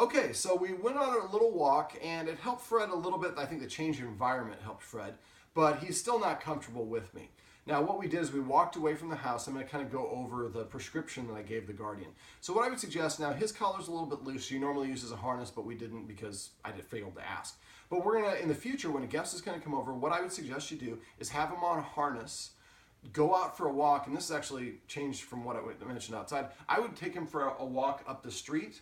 Okay, so we went on a little walk, and it helped Fred a little bit. I think the change of environment helped Fred, but he's still not comfortable with me. Now, what we did is we walked away from the house. I'm going to kind of go over the prescription that I gave the guardian. So what I would suggest now, his collar's a little bit loose. He normally uses a harness, but we didn't because I failed to ask. But we're going to, in the future, when a guest is going to come over, what I would suggest you do is have him on a harness, go out for a walk, and this is actually changed from what I mentioned outside. I would take him for a walk up the street.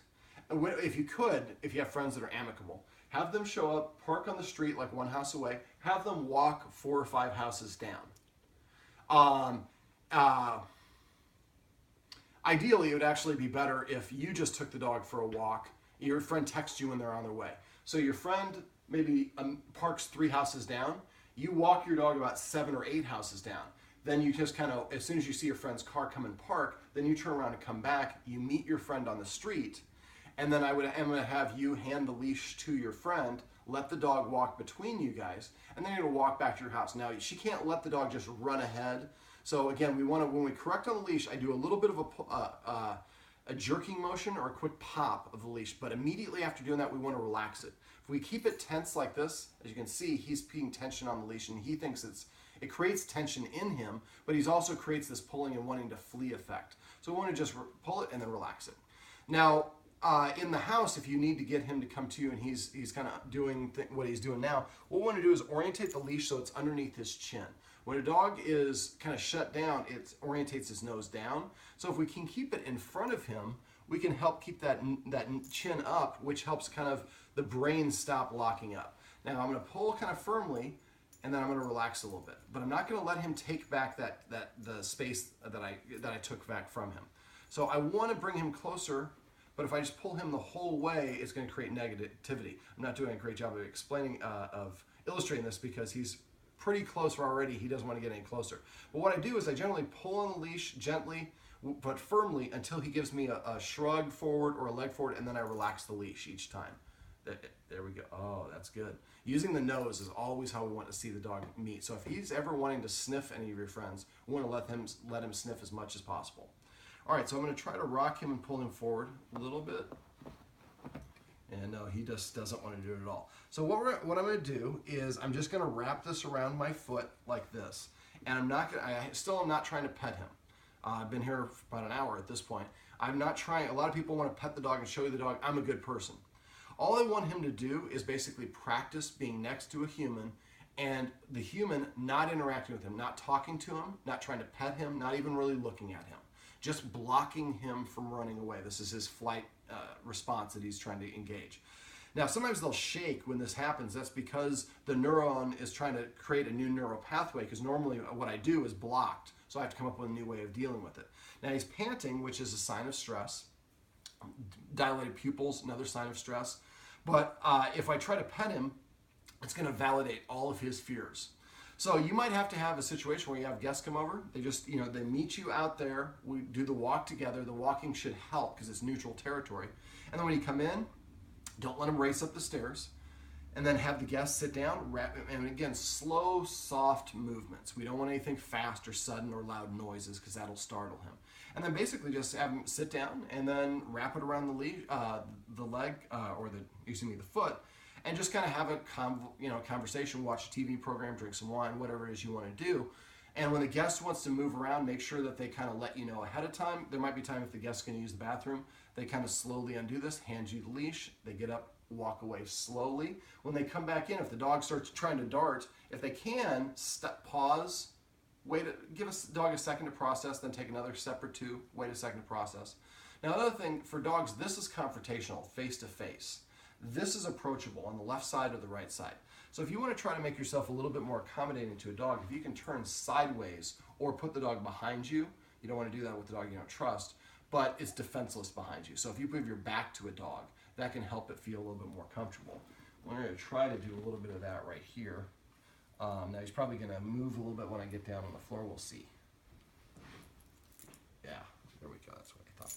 If you could, if you have friends that are amicable, have them show up, park on the street like one house away, have them walk 4 or 5 houses down. Ideally, it would actually be better if you just took the dog for a walk. Your friend texts you when they're on their way. So your friend maybe parks 3 houses down. You walk your dog about 7 or 8 houses down. Then you just kind of, as soon as you see your friend's car come and park, then you turn around and come back. You meet your friend on the street. And then I'm going to have you hand the leash to your friend, let the dog walk between you guys, and then you're going to walk back to your house. Now, she can't let the dog just run ahead. So again, we want to, when we correct on the leash, I do a little bit of a jerking motion or a quick pop of the leash, but immediately after doing that, we want to relax it. If we keep it tense like this, as you can see, he's feeling tension on the leash, and he thinks it creates tension in him, but he's also creates this pulling and wanting to flee effect. So we want to just pull it and then relax it. Now, in the house, if you need to get him to come to you and he's kind of doing what he's doing now, what we want to do is orientate the leash so it's underneath his chin. When a dog is kind of shut down, it orientates his nose down. So if we can keep it in front of him, we can help keep that chin up, which helps kind of the brain stop locking up. Now I'm going to pull kind of firmly, and then I'm going to relax a little bit. But I'm not going to let him take back the space that I took back from him. So I want to bring him closer. But if I just pull him the whole way, it's going to create negativity. I'm not doing a great job of explaining, of illustrating this because he's pretty close already. He doesn't want to get any closer. But what I do is I generally pull on the leash gently but firmly until he gives me a shrug forward or a leg forward, and then I relax the leash each time. There we go. Oh, that's good. Using the nose is always how we want to see the dog meet. So if he's ever wanting to sniff any of your friends, we want to let him sniff as much as possible. All right, so I'm going to try to rock him and pull him forward a little bit. And no, he just doesn't want to do it at all. So what I'm going to do is I'm just going to wrap this around my foot like this. And I still am not trying to pet him. I've been here for about an hour at this point. I'm not trying. A lot of people want to pet the dog and show you the dog. I'm a good person. All I want him to do is basically practice being next to a human and the human not interacting with him, not talking to him, not trying to pet him, not even really looking at him. Just blocking him from running away. This is his flight response that he's trying to engage. Now, sometimes they'll shake when this happens. That's because the neuron is trying to create a new neural pathway, because normally what I do is blocked. So I have to come up with a new way of dealing with it. Now, he's panting, which is a sign of stress. Dilated pupils, another sign of stress. But if I try to pet him, it's going to validate all of his fears. So you might have to have a situation where you have guests come over. They just, they meet you out there. We do the walk together. The walking should help because it's neutral territory. And then when you come in, don't let them race up the stairs. And then have the guests sit down. And again, slow, soft movements. We don't want anything fast or sudden or loud noises because that'll startle him. And then basically just have him sit down and then wrap it around the leg, the foot. And just kind of have a conversation, watch a TV program, drink some wine, whatever it is you want to do. And when the guest wants to move around, make sure that they kind of let you know ahead of time. There might be time if the guest's going to use the bathroom. They kind of slowly undo this, hand you the leash. They get up, walk away slowly. When they come back in, if the dog starts trying to dart, if they can, pause, give the dog a second to process, then take another step or two, wait a second to process. Now, another thing, for dogs, this is confrontational, face-to-face. This is approachable on the left side or the right side. So if you want to try to make yourself a little bit more accommodating to a dog, if you can turn sideways or put the dog behind you, you don't want to do that with the dog you don't trust, but it's defenseless behind you. So if you move your back to a dog, that can help it feel a little bit more comfortable. We're going to try to do a little bit of that right here. Now he's probably going to move a little bit when I get down on the floor. We'll see. Yeah, there we go. That's what I thought.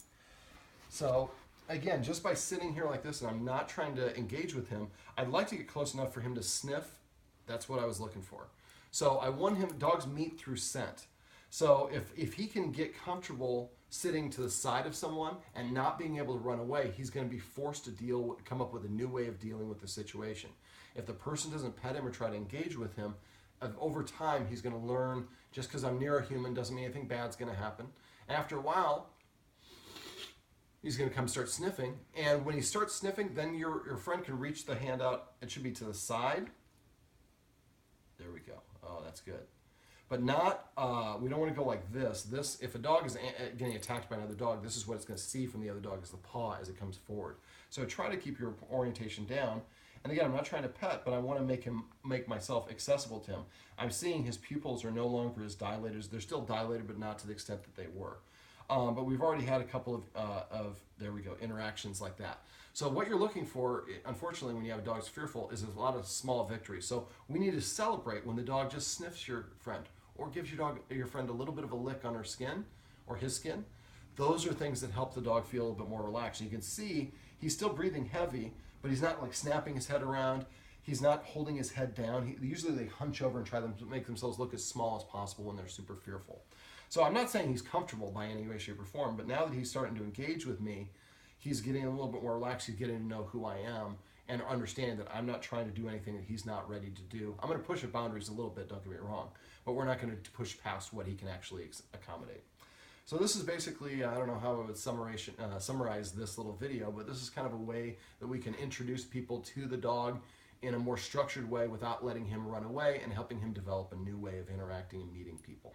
So again, just by sitting here like this and I'm not trying to engage with him, I'd like to get close enough for him to sniff. That's what I was looking for. So I want him, dogs meet through scent. So if he can get comfortable sitting to the side of someone and not being able to run away, he's going to be forced to come up with a new way of dealing with the situation. If the person doesn't pet him or try to engage with him, over time he's going to learn, just because I'm near a human doesn't mean anything bad's going to happen. After a while, he's going to come start sniffing, and when he starts sniffing, then your friend can reach the hand out. It should be to the side. There we go. Oh, that's good. But not, we don't want to go like this. If a dog is getting attacked by another dog, this is what it's going to see from the other dog, is the paw as it comes forward. So try to keep your orientation down. And again, I'm not trying to pet, but I want to make myself accessible to him. I'm seeing his pupils are no longer as dilated. They're still dilated, but not to the extent that they were. But we've already had a couple of there we go, interactions like that. So what you're looking for, unfortunately, when you have a dog that's fearful, is a lot of small victories. So we need to celebrate when the dog just sniffs your friend or gives your friend a little bit of a lick on her skin or his skin. Those are things that help the dog feel a little bit more relaxed. You can see he's still breathing heavy, but he's not like snapping his head around. He's not holding his head down. Usually they hunch over and try to make themselves look as small as possible when they're super fearful. So I'm not saying he's comfortable by any way, shape, or form, but now that he's starting to engage with me, he's getting a little bit more relaxed. He's getting to know who I am and understand that I'm not trying to do anything that he's not ready to do. I'm going to push the boundaries a little bit, don't get me wrong, but we're not going to push past what he can actually accommodate. So this is basically, I don't know how I would summarize this little video, but this is kind of a way that we can introduce people to the dog in a more structured way without letting him run away and helping him develop a new way of interacting and meeting people.